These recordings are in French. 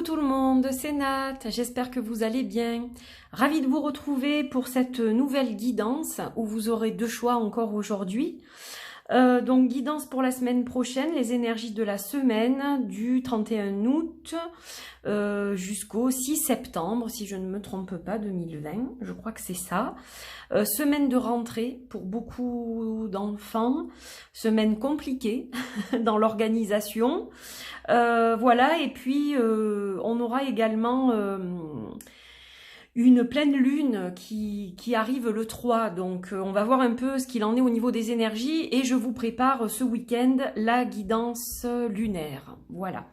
tout le monde, c'est Nat, j'espère que vous allez bien. Ravie de vous retrouver pour cette nouvelle guidance où vous aurez deux choix encore aujourd'hui. Donc guidance pour la semaine prochaine, les énergies de la semaine du 31 août jusqu'au 6 septembre, si je ne me trompe pas, 2020, je crois que c'est ça. Semaine de rentrée pour beaucoup d'enfants, semaine compliquée dans l'organisation. Voilà, et puis on aura également une pleine lune qui arrive le 3, donc on va voir un peu ce qu'il en est au niveau des énergies et je vous prépare ce week-end la guidance lunaire. Voilà.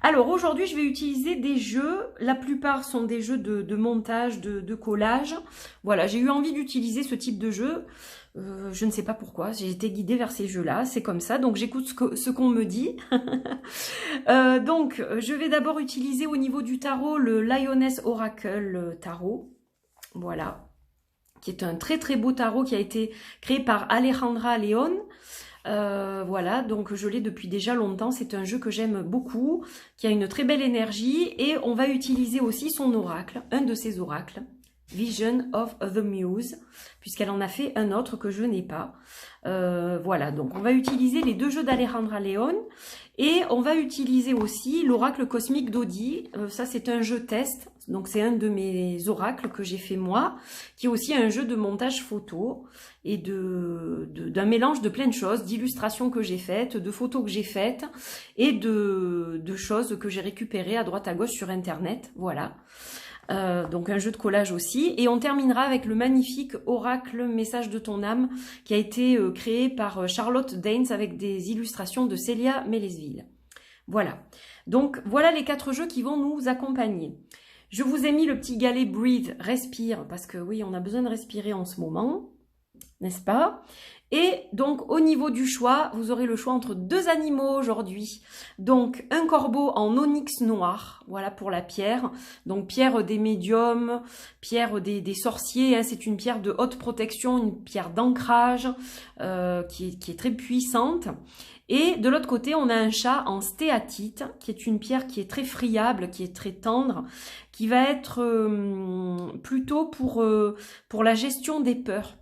Alors aujourd'hui je vais utiliser des jeux, la plupart sont des jeux de montage, de collage. Voilà, j'ai eu envie d'utiliser ce type de jeu. Je ne sais pas pourquoi, j'ai été guidée vers ces jeux-là, c'est comme ça, donc j'écoute ce qu'on me dit. Donc, je vais d'abord utiliser au niveau du tarot le Lioness Oracle Tarot, voilà, qui est un très très beau tarot qui a été créé par Alejandra León. Voilà, donc je l'ai depuis déjà longtemps, c'est un jeu que j'aime beaucoup, qui a une très belle énergie, et on va utiliser aussi son oracle, un de ses oracles, Vision of the Muse, puisqu'elle en a fait un autre que je n'ai pas. Voilà, donc on va utiliser les deux jeux d'Alejandra León et on va utiliser aussi l'oracle cosmique d'Odi. Ça, c'est un jeu test, donc c'est un de mes oracles que j'ai fait moi, qui est aussi un jeu de montage photo et d'un mélange de plein de choses, d'illustrations que j'ai faites, de photos que j'ai faites et de choses que j'ai récupérées à droite à gauche sur Internet. Voilà. Donc un jeu de collage aussi, et on terminera avec le magnifique oracle message de ton âme qui a été créé par Charlotte Danes avec des illustrations de Célia Mélesville. Voilà, donc voilà les 4 jeux qui vont nous accompagner. Je vous ai mis le petit galet Breathe, respire, parce que oui, on a besoin de respirer en ce moment, n'est-ce pas? Et donc au niveau du choix, vous aurez le choix entre deux animaux aujourd'hui. Donc un corbeau en onyx noir, voilà pour la pierre. Donc pierre des médiums, pierre des sorciers, hein, c'est une pierre de haute protection, une pierre d'ancrage qui est très puissante. Et de l'autre côté, on a un chat en stéatite, qui est une pierre qui est très friable, qui est très tendre, qui va être plutôt pour la gestion des peurs.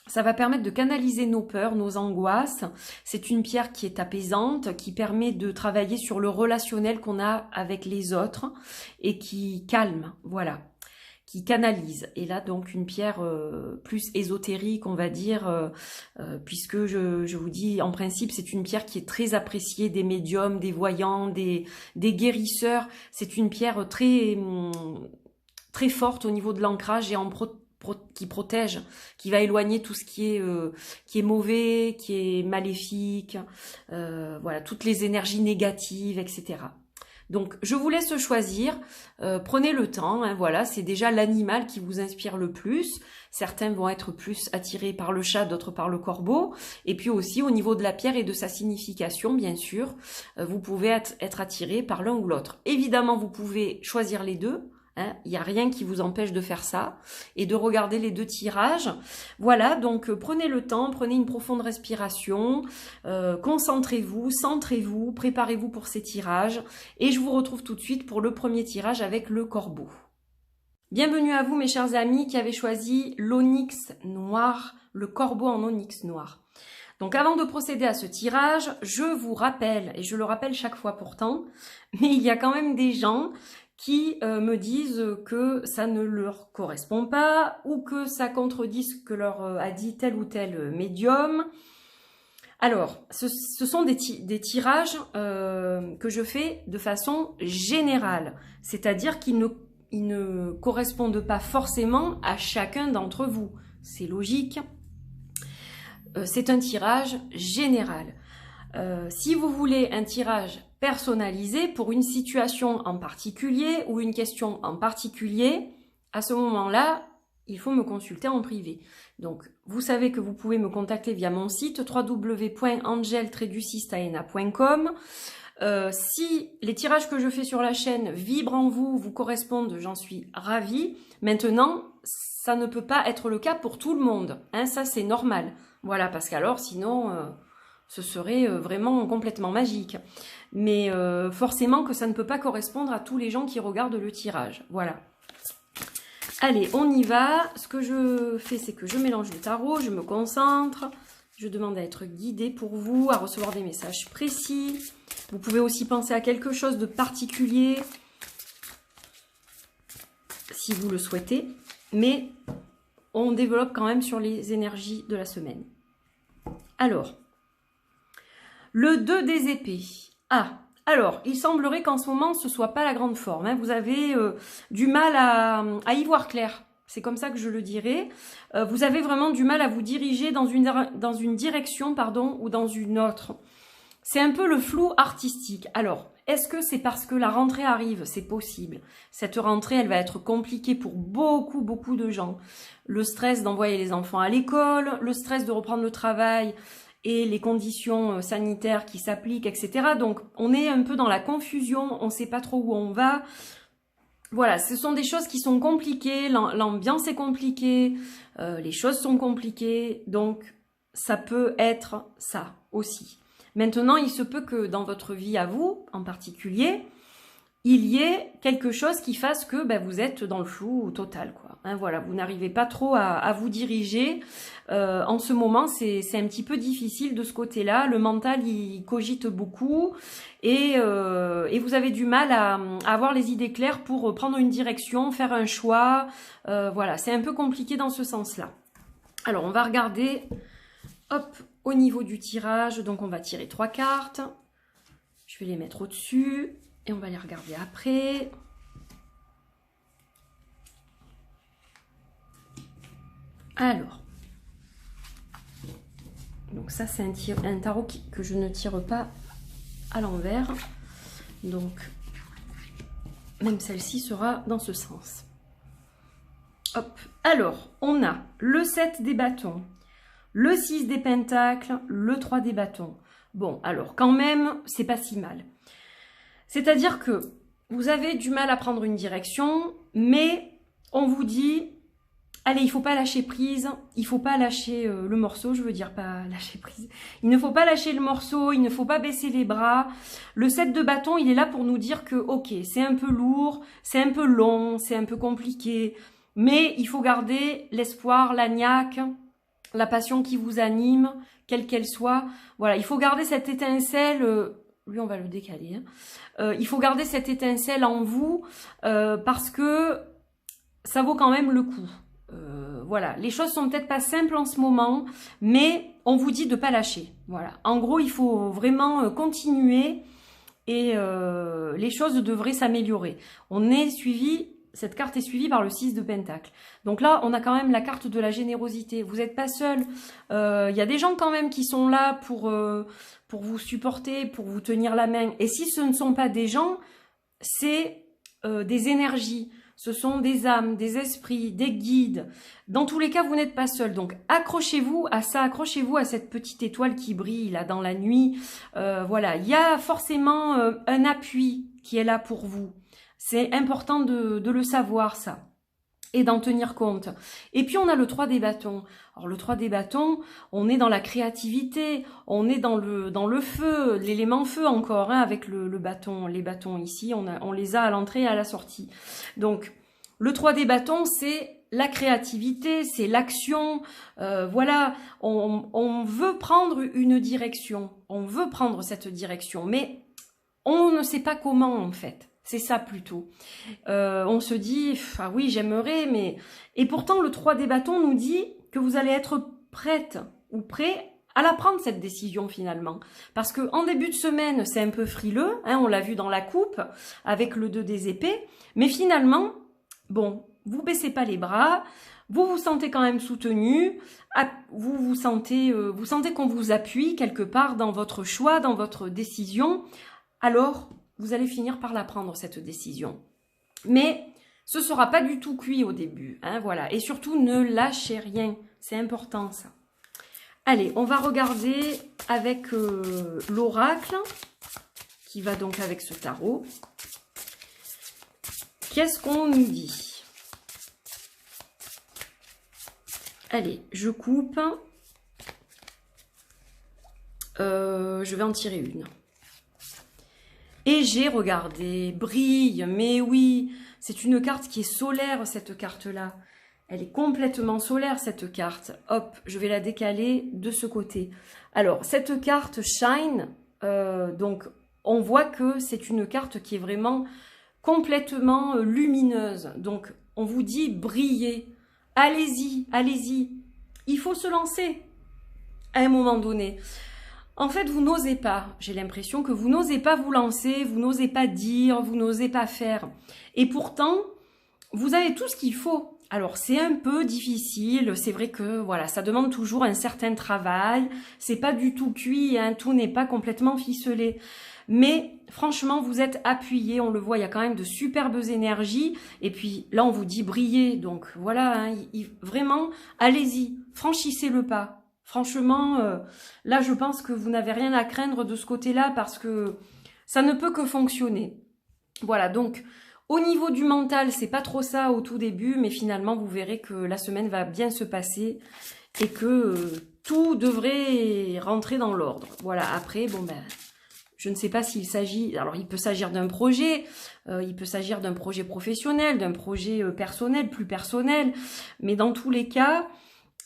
Ça va permettre de canaliser nos peurs, nos angoisses. C'est une pierre qui est apaisante, qui permet de travailler sur le relationnel qu'on a avec les autres et qui calme, voilà, qui canalise. Et là, donc, une pierre plus ésotérique, on va dire, puisque je vous dis, en principe, c'est une pierre qui est très appréciée des médiums, des voyants, des guérisseurs. C'est une pierre très, très forte au niveau de l'ancrage et qui protège, qui va éloigner tout ce qui est mauvais, qui est maléfique, voilà, toutes les énergies négatives, etc. Donc, je vous laisse choisir, prenez le temps, hein, voilà, c'est déjà l'animal qui vous inspire le plus. Certains vont être plus attirés par le chat, d'autres par le corbeau. Et puis aussi, au niveau de la pierre et de sa signification, bien sûr, vous pouvez être attiré par l'un ou l'autre. Évidemment, vous pouvez choisir les deux. Hein, il n'y a rien qui vous empêche de faire ça et de regarder les deux tirages. Voilà, donc prenez le temps, prenez une profonde respiration, concentrez-vous, centrez-vous, préparez-vous pour ces tirages et je vous retrouve tout de suite pour le premier tirage avec le corbeau. Bienvenue à vous mes chers amis qui avez choisi l'onyx noir, le corbeau en onyx noir. Donc avant de procéder à ce tirage, je vous rappelle, et je le rappelle chaque fois pourtant, mais il y a quand même des gens qui me disent que ça ne leur correspond pas ou que ça contredit ce que leur a dit tel ou tel médium. Alors, ce sont des tirages que je fais de façon générale, c'est-à-dire qu'ils ne correspondent pas forcément à chacun d'entre vous. C'est logique. C'est un tirage général. Si vous voulez un tirage personnalisé pour une situation en particulier ou une question en particulier, à ce moment-là, il faut me consulter en privé. Donc, vous savez que vous pouvez me contacter via mon site www.angel-taena.com. Si les tirages que je fais sur la chaîne vibrent en vous, vous correspondent, j'en suis ravie. Maintenant, ça ne peut pas être le cas pour tout le monde. Hein, ça, c'est normal. Voilà, parce qu'alors, sinon... ce serait vraiment complètement magique. mais forcément que ça ne peut pas correspondre à tous les gens qui regardent le tirage. Voilà. Allez, on y va. Ce que je fais, c'est que je mélange le tarot, je me concentre, je demande à être guidée pour vous, à recevoir des messages précis. Vous pouvez aussi penser à quelque chose de particulier, si vous le souhaitez, mais on développe quand même sur les énergies de la semaine. Alors, le 2 des épées. Ah, alors, il semblerait qu'en ce moment, ce ne soit pas la grande forme. Hein. Vous avez du mal à y voir clair. C'est comme ça que je le dirais. Vous avez vraiment du mal à vous diriger dans une direction, pardon, ou dans une autre. C'est un peu le flou artistique. Alors, est-ce que c'est parce que la rentrée arrive? C'est possible. Cette rentrée, elle va être compliquée pour beaucoup de gens. Le stress d'envoyer les enfants à l'école, le stress de reprendre le travail et les conditions sanitaires qui s'appliquent, etc. Donc, on est un peu dans la confusion, on ne sait pas trop où on va. Voilà, ce sont des choses qui sont compliquées, l'ambiance est compliquée, les choses sont compliquées, donc ça peut être ça aussi. Maintenant, il se peut que dans votre vie à vous, en particulier, il y ait quelque chose qui fasse que vous êtes dans le flou total, quoi. Hein, voilà, vous n'arrivez pas trop à vous diriger. En ce moment, c'est un petit peu difficile de ce côté-là. Le mental, il cogite beaucoup et vous avez du mal à avoir les idées claires pour prendre une direction, faire un choix. Voilà, c'est un peu compliqué dans ce sens-là. Alors, on va regarder, hop, au niveau du tirage. Donc, on va tirer 3 cartes. Je vais les mettre au-dessus. Et on va les regarder après. Alors. Donc ça, c'est un tarot que je ne tire pas à l'envers. Donc, même celle-ci sera dans ce sens. Hop. Alors, on a le 7 des bâtons, le 6 des pentacles, le 3 des bâtons. Bon, alors, quand même, c'est pas si mal. C'est-à-dire que vous avez du mal à prendre une direction, mais on vous dit, allez, il ne faut pas lâcher prise, il ne faut pas lâcher le morceau, je veux dire pas lâcher prise. Il ne faut pas lâcher le morceau, il ne faut pas baisser les bras. Le 7 de bâton, il est là pour nous dire que, ok, c'est un peu lourd, c'est un peu long, c'est un peu compliqué, mais il faut garder l'espoir, la niaque, la passion qui vous anime, quelle qu'elle soit. Voilà, il faut garder cette étincelle... lui, on va le décaler. Hein. Il faut garder cette étincelle en vous parce que ça vaut quand même le coup. Voilà, les choses sont peut-être pas simples en ce moment, mais on vous dit de pas lâcher. Voilà, en gros, il faut vraiment continuer et les choses devraient s'améliorer. Cette carte est suivie par le 6 de Pentacle. Donc là, on a quand même la carte de la générosité. Vous n'êtes pas seul. Il y a des gens quand même qui sont là pour vous supporter, pour vous tenir la main. Et si ce ne sont pas des gens, c'est des énergies. Ce sont des âmes, des esprits, des guides. Dans tous les cas, vous n'êtes pas seul. Donc, accrochez-vous à ça, accrochez-vous à cette petite étoile qui brille là dans la nuit. Voilà, il y a forcément un appui qui est là pour vous. C'est important de le savoir, ça, et d'en tenir compte. Et puis, on a le 3 des bâtons. Alors, le 3 des bâtons, on est dans la créativité, on est dans le feu, l'élément feu encore, hein, avec le bâton. Les bâtons ici, on les a à l'entrée et à la sortie. Donc, le 3 des bâtons, c'est la créativité, c'est l'action. Voilà, on veut prendre une direction, on veut prendre cette direction, mais on ne sait pas comment, en fait. C'est ça plutôt. On se dit, ah oui, j'aimerais, mais... Et pourtant, le 3 des bâtons nous dit que vous allez être prête ou prêt à la prendre, cette décision, finalement. Parce qu'en début de semaine, c'est un peu frileux, hein, on l'a vu dans la coupe, avec le 2 des épées. Mais finalement, bon, vous baissez pas les bras, vous vous sentez quand même soutenu, vous sentez qu'on vous appuie quelque part dans votre choix, dans votre décision. Alors... vous allez finir par la prendre, cette décision. Mais ce ne sera pas du tout cuit au début. Hein, voilà. Et surtout, ne lâchez rien. C'est important, ça. Allez, on va regarder avec l'oracle, qui va donc avec ce tarot. Qu'est-ce qu'on nous dit? Allez, je coupe. Je vais en tirer une. Et j'ai regardé, brille, mais oui, c'est une carte qui est solaire, cette carte-là. Elle est complètement solaire, cette carte. Hop, je vais la décaler de ce côté. Alors, cette carte Shine, donc on voit que c'est une carte qui est vraiment complètement lumineuse. Donc, on vous dit brillez. Allez-y, allez-y. Il faut se lancer à un moment donné. En fait, vous n'osez pas. J'ai l'impression que vous n'osez pas vous lancer, vous n'osez pas dire, vous n'osez pas faire. Et pourtant, vous avez tout ce qu'il faut. Alors, c'est un peu difficile. C'est vrai que voilà, ça demande toujours un certain travail. C'est pas du tout cuit, hein, tout n'est pas complètement ficelé. Mais franchement, vous êtes appuyé, on le voit, il y a quand même de superbes énergies. Et puis là, on vous dit briller. Donc voilà, hein, vraiment, allez-y, franchissez le pas. Franchement, là, je pense que vous n'avez rien à craindre de ce côté-là parce que ça ne peut que fonctionner. Voilà, donc au niveau du mental, c'est pas trop ça au tout début, mais finalement, vous verrez que la semaine va bien se passer et que tout devrait rentrer dans l'ordre. Voilà, après, bon ben... Je ne sais pas s'il s'agit... Alors, il peut s'agir d'un projet, il peut s'agir d'un projet professionnel, d'un projet personnel, plus personnel. Mais dans tous les cas,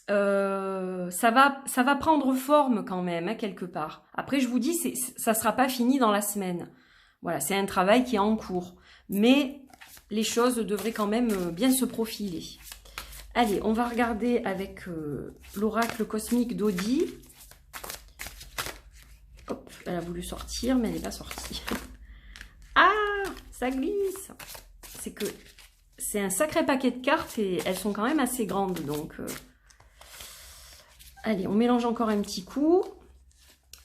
ça va prendre forme quand même, hein, quelque part. Après, je vous dis, ça ne sera pas fini dans la semaine. Voilà, c'est un travail qui est en cours. Mais les choses devraient quand même bien se profiler. Allez, on va regarder avec l'oracle cosmique d'Audi. Hop, elle a voulu sortir, mais elle n'est pas sortie. Ah, ça glisse. C'est que c'est un sacré paquet de cartes et elles sont quand même assez grandes. Donc, allez, on mélange encore un petit coup.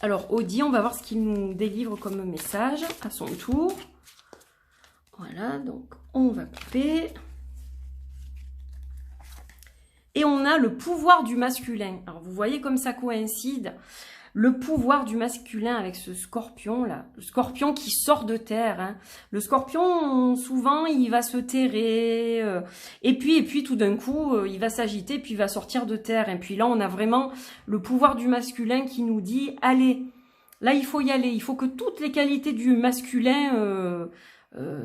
Alors, Audi, on va voir ce qu'il nous délivre comme message à son tour. Voilà, donc on va couper. Et on a le pouvoir du masculin. Alors, vous voyez comme ça coïncide. Le pouvoir du masculin avec ce scorpion là, le scorpion qui sort de terre. Hein. Le scorpion, souvent, il va se terrer, et puis tout d'un coup, il va s'agiter, puis il va sortir de terre. Et puis là, on a vraiment le pouvoir du masculin qui nous dit, allez, là, il faut y aller. Il faut que toutes les qualités du masculin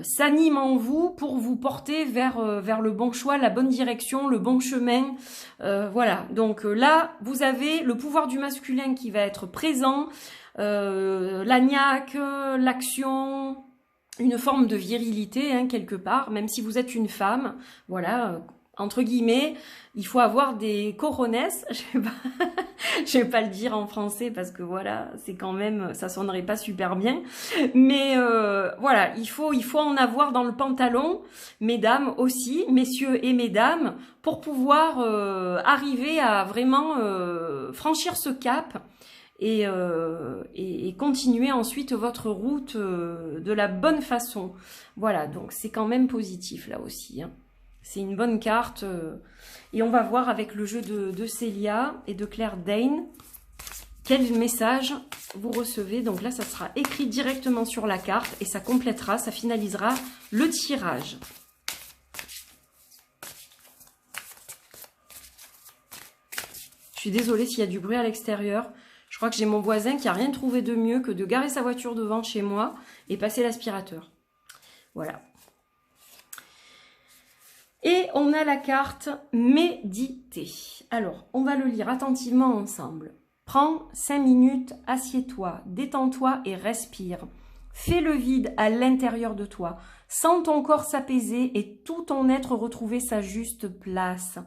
s'anime en vous pour vous porter vers le bon choix, la bonne direction, le bon chemin. Voilà, donc là, vous avez le pouvoir du masculin qui va être présent, la niaque, l'action, une forme de virilité, hein, quelque part, même si vous êtes une femme, voilà, entre guillemets, il faut avoir des cojones, je vais pas le dire en français parce que voilà, c'est quand même, ça sonnerait pas super bien, mais voilà, il faut en avoir dans le pantalon, mesdames aussi, messieurs et mesdames, pour pouvoir arriver à vraiment franchir ce cap et continuer ensuite votre route de la bonne façon. Voilà, donc c'est quand même positif là aussi, hein. C'est une bonne carte. Et on va voir avec le jeu de Célia et de Claire Dane quel message vous recevez. Donc là, ça sera écrit directement sur la carte et ça complétera, ça finalisera le tirage. Je suis désolée s'il y a du bruit à l'extérieur. Je crois que j'ai mon voisin qui n'a rien trouvé de mieux que de garer sa voiture devant chez moi et passer l'aspirateur. Voilà. Et on a la carte méditer. Alors, on va le lire attentivement ensemble. Prends 5 minutes, assieds-toi, détends-toi et respire. Fais le vide à l'intérieur de toi. Sens ton corps s'apaiser et tout ton être retrouver sa juste place.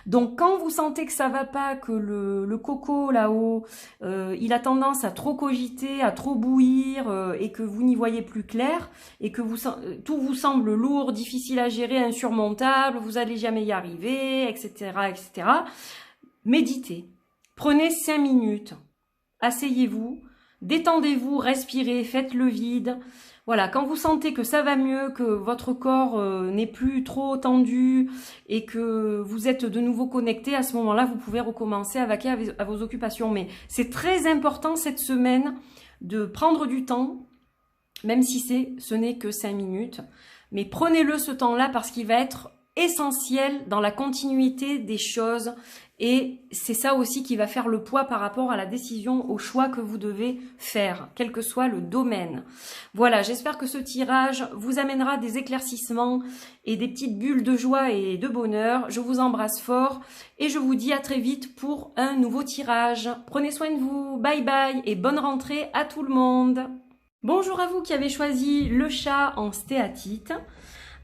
Donc, quand vous sentez que ça va pas, que le coco là-haut, il a tendance à trop cogiter, à trop bouillir et que vous n'y voyez plus clair et que tout vous semble lourd, difficile à gérer, insurmontable, vous n'allez jamais y arriver, etc., etc. Méditez. Prenez 5 minutes. Asseyez-vous. Détendez-vous, respirez, faites le vide. Voilà, quand vous sentez que ça va mieux, que votre corps n'est plus trop tendu et que vous êtes de nouveau connecté, à ce moment-là, vous pouvez recommencer à vaquer à vos occupations. Mais c'est très important cette semaine de prendre du temps, même si ce n'est que 5 minutes. Mais prenez-le ce temps-là parce qu'il va être essentiel dans la continuité des choses et c'est ça aussi qui va faire le poids par rapport à la décision, au choix que vous devez faire, quel que soit le domaine. Voilà, j'espère que ce tirage vous amènera des éclaircissements et des petites bulles de joie et de bonheur. Je vous embrasse fort et je vous dis à très vite pour un nouveau tirage. Prenez soin de vous, bye bye et bonne rentrée à tout le monde. Bonjour à vous qui avez choisi le chat en stéatite.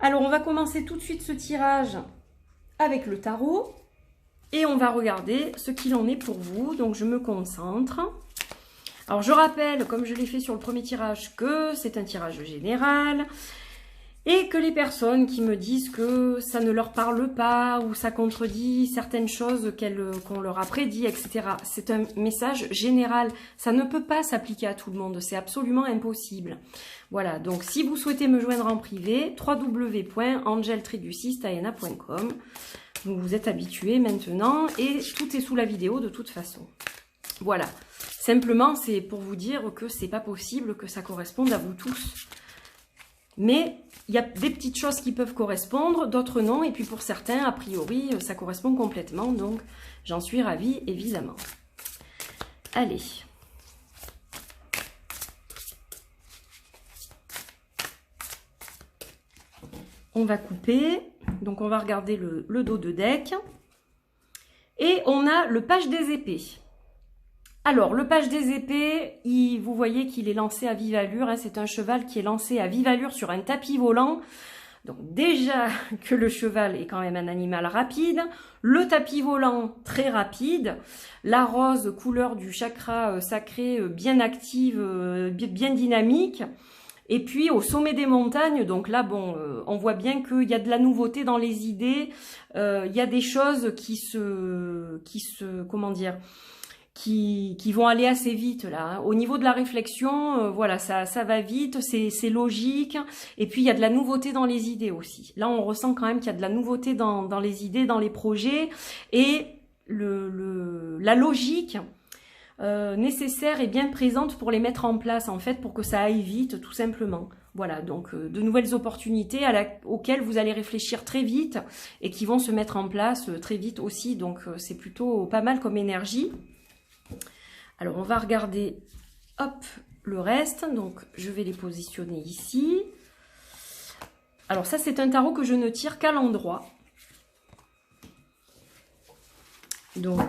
Alors on va commencer tout de suite ce tirage avec le tarot et on va regarder ce qu'il en est pour vous. Donc je me concentre. Alors je rappelle, comme je l'ai fait sur le premier tirage, que c'est un tirage général et que les personnes qui me disent que ça ne leur parle pas ou ça contredit certaines choses qu'on leur a prédit, etc. C'est un message général. Ça ne peut pas s'appliquer à tout le monde. C'est absolument impossible. Voilà, donc si vous souhaitez me joindre en privé, www.angel-diana.com. Vous êtes habitués maintenant et tout est sous la vidéo de toute façon. Voilà, simplement c'est pour vous dire que c'est pas possible que ça corresponde à vous tous. Mais il y a des petites choses qui peuvent correspondre, d'autres non. Et puis pour certains, a priori, ça correspond complètement. Donc j'en suis ravie, évidemment. Allez. On va couper. Donc on va regarder le dos de deck. Et on a le page des épées. Alors, le page des épées, vous voyez qu'il est lancé à vive allure. Hein, c'est un cheval qui est lancé à vive allure sur un tapis volant. Donc déjà que le cheval est quand même un animal rapide. Le tapis volant, très rapide. La rose, couleur du chakra sacré, bien active, bien dynamique. Et puis au sommet des montagnes, donc là, bon, on voit bien qu'il y a de la nouveauté dans les idées. Il y a des choses qui vont aller assez vite là. Hein. Au niveau de la réflexion, voilà, ça va vite, c'est logique. Et puis il y a de la nouveauté dans les idées aussi. Là, on ressent quand même qu'il y a de la nouveauté dans les idées, dans les projets. Et la logique nécessaire est bien présente pour les mettre en place, en fait, pour que ça aille vite, tout simplement. Voilà, donc de nouvelles opportunités auxquelles vous allez réfléchir très vite et qui vont se mettre en place très vite aussi. Donc c'est plutôt pas mal comme énergie. Alors, on va regarder, hop, le reste. Donc, je vais les positionner ici. Alors, ça, c'est un tarot que je ne tire qu'à l'endroit. Donc,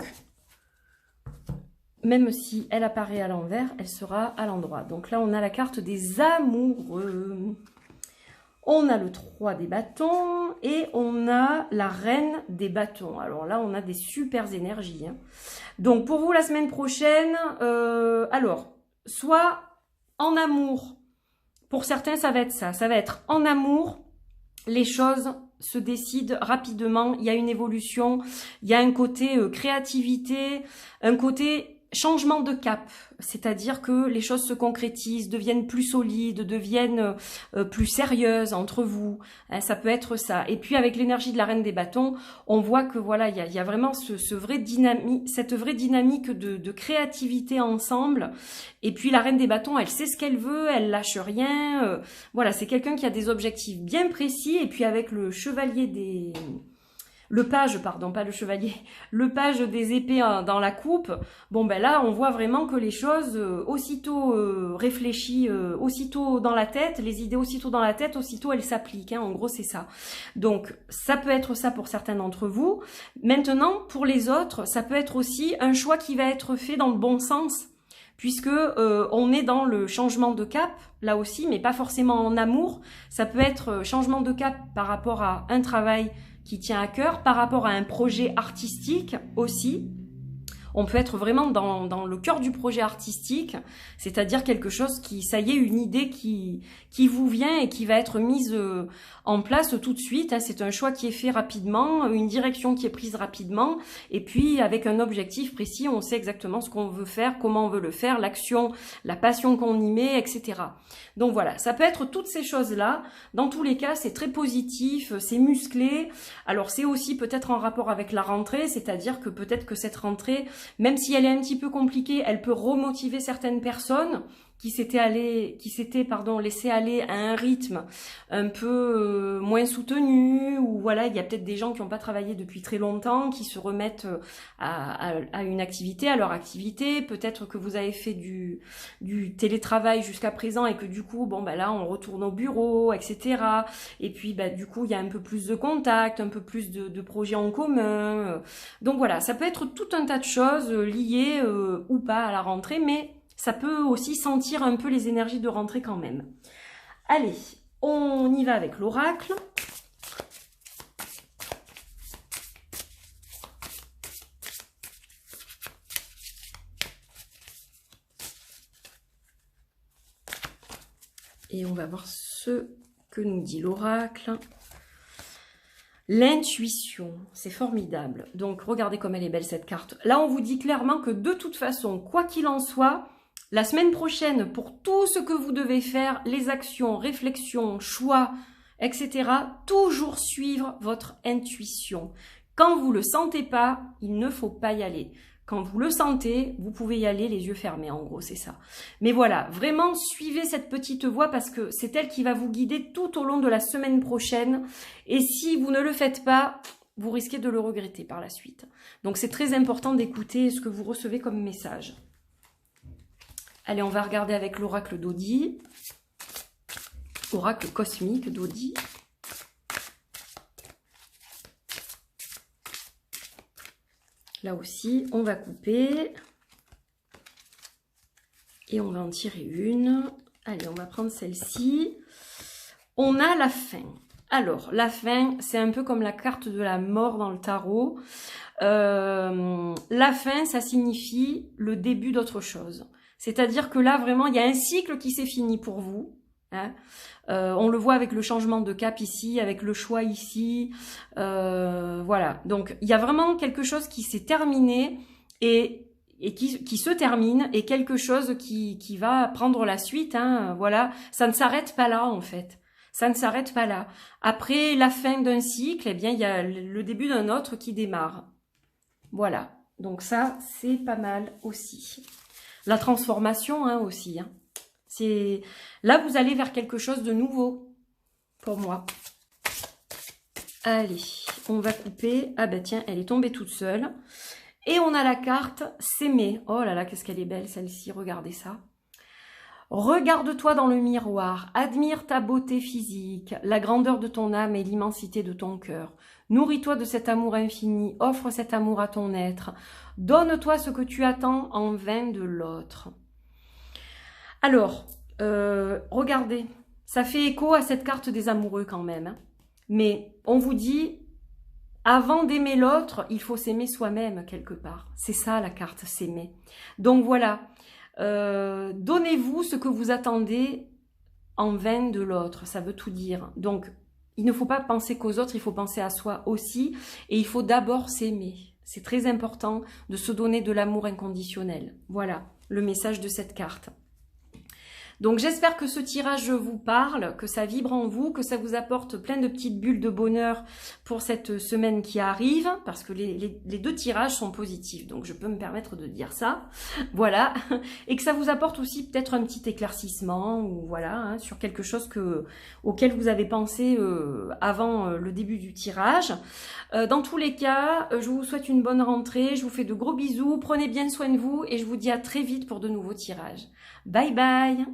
même si elle apparaît à l'envers, elle sera à l'endroit. Donc là, on a la carte des amoureux. On a le 3 des bâtons et on a la reine des bâtons. Alors là, on a des super énergies. Hein. Donc pour vous, la semaine prochaine, alors, soit en amour, pour certains, ça va être ça. Ça va être en amour, les choses se décident rapidement. Il y a une évolution, il y a un côté créativité, un côté changement de cap, c'est-à-dire que les choses se concrétisent, deviennent plus solides, deviennent plus sérieuses entre vous. Hein, ça peut être ça. Et puis avec l'énergie de la reine des bâtons, on voit que voilà, il y a vraiment cette vraie dynamique de créativité ensemble. Et puis la reine des bâtons, elle sait ce qu'elle veut, elle lâche rien. Voilà, c'est quelqu'un qui a des objectifs bien précis. Et puis avec le chevalier des... Le page, pardon, pas le chevalier, le page des épées dans la coupe, bon ben là on voit vraiment que les choses aussitôt réfléchies, aussitôt dans la tête, les idées aussitôt dans la tête, aussitôt elles s'appliquent, hein, en gros c'est ça. Donc ça peut être ça pour certains d'entre vous. Maintenant pour les autres, ça peut être aussi un choix qui va être fait dans le bon sens. Puisque on est dans le changement de cap, là aussi, mais pas forcément en amour. Ça peut être changement de cap par rapport à un travail qui tient à cœur, par rapport à un projet artistique aussi. On peut être vraiment dans le cœur du projet artistique, c'est-à-dire quelque chose qui, ça y est, une idée qui vous vient et qui va être mise en place tout de suite. Hein. C'est un choix qui est fait rapidement, une direction qui est prise rapidement, et puis avec un objectif précis, on sait exactement ce qu'on veut faire, comment on veut le faire, l'action, la passion qu'on y met, etc. Donc voilà, ça peut être toutes ces choses-là. Dans tous les cas, c'est très positif, c'est musclé. Alors c'est aussi peut-être en rapport avec la rentrée, c'est-à-dire que peut-être que cette rentrée, même si elle est un petit peu compliquée, elle peut remotiver certaines personnes qui s'était pardon, laissé aller à un rythme un peu moins soutenu, ou voilà, il y a peut-être des gens qui n'ont pas travaillé depuis très longtemps, qui se remettent à une activité, à leur activité. Peut-être que vous avez fait du télétravail jusqu'à présent et que du coup, bon bah là, on retourne au bureau, etc. Et puis bah du coup, il y a un peu plus de contacts, un peu plus de projets en commun. Donc voilà, ça peut être tout un tas de choses liées ou pas à la rentrée, mais ça peut aussi sentir un peu les énergies de rentrée quand même. Allez, on y va avec l'oracle. Et on va voir ce que nous dit l'oracle. L'intuition, c'est formidable. Donc, regardez comme elle est belle cette carte. Là, on vous dit clairement que de toute façon, quoi qu'il en soit, la semaine prochaine, pour tout ce que vous devez faire, les actions, réflexions, choix, etc., toujours suivre votre intuition. Quand vous ne le sentez pas, il ne faut pas y aller. Quand vous le sentez, vous pouvez y aller les yeux fermés, en gros, c'est ça. Mais voilà, vraiment suivez cette petite voie parce que c'est elle qui va vous guider tout au long de la semaine prochaine. Et si vous ne le faites pas, vous risquez de le regretter par la suite. Donc c'est très important d'écouter ce que vous recevez comme message. Allez, on va regarder avec l'oracle d'Odi. Oracle cosmique d'Odi. Là aussi, on va couper. Et on va en tirer une. Allez, on va prendre celle-ci. On a la fin. Alors, la fin, c'est un peu comme la carte de la mort dans le tarot. La fin, ça signifie le début d'autre chose. C'est-à-dire que là, vraiment, il y a un cycle qui s'est fini pour vous. Hein. On le voit avec le changement de cap ici, avec le choix ici. Voilà. Donc, il y a vraiment quelque chose qui s'est terminé et qui se termine et quelque chose qui va prendre la suite. Hein. Voilà. Ça ne s'arrête pas là, en fait. Ça ne s'arrête pas là. Après la fin d'un cycle, eh bien, il y a le début d'un autre qui démarre. Voilà. Donc ça, c'est pas mal aussi. La transformation hein, aussi. Hein. Là, vous allez vers quelque chose de nouveau pour moi. Allez, on va couper. Ah ben tiens, elle est tombée toute seule. Et on a la carte s'aimer. Oh là là, qu'est-ce qu'elle est belle celle-ci, regardez ça. Regarde-toi dans le miroir, admire ta beauté physique, la grandeur de ton âme et l'immensité de ton cœur. Nourris-toi de cet amour infini, offre cet amour à ton être. Donne-toi ce que tu attends en vain de l'autre. Alors, regardez, ça fait écho à cette carte des amoureux quand même. Hein. Mais on vous dit, avant d'aimer l'autre, il faut s'aimer soi-même quelque part. C'est ça la carte s'aimer. Donc voilà, donnez-vous ce que vous attendez en vain de l'autre. Ça veut tout dire. Donc, il ne faut pas penser qu'aux autres, il faut penser à soi aussi. Et il faut d'abord s'aimer. C'est très important de se donner de l'amour inconditionnel. Voilà le message de cette carte. Donc j'espère que ce tirage vous parle, que ça vibre en vous, que ça vous apporte plein de petites bulles de bonheur pour cette semaine qui arrive, parce que les deux tirages sont positifs, donc je peux me permettre de dire ça, voilà, et que ça vous apporte aussi peut-être un petit éclaircissement, ou voilà, hein, sur quelque chose auquel vous avez pensé avant le début du tirage. Dans tous les cas, je vous souhaite une bonne rentrée, je vous fais de gros bisous, prenez bien soin de vous, et je vous dis à très vite pour de nouveaux tirages. Bye bye!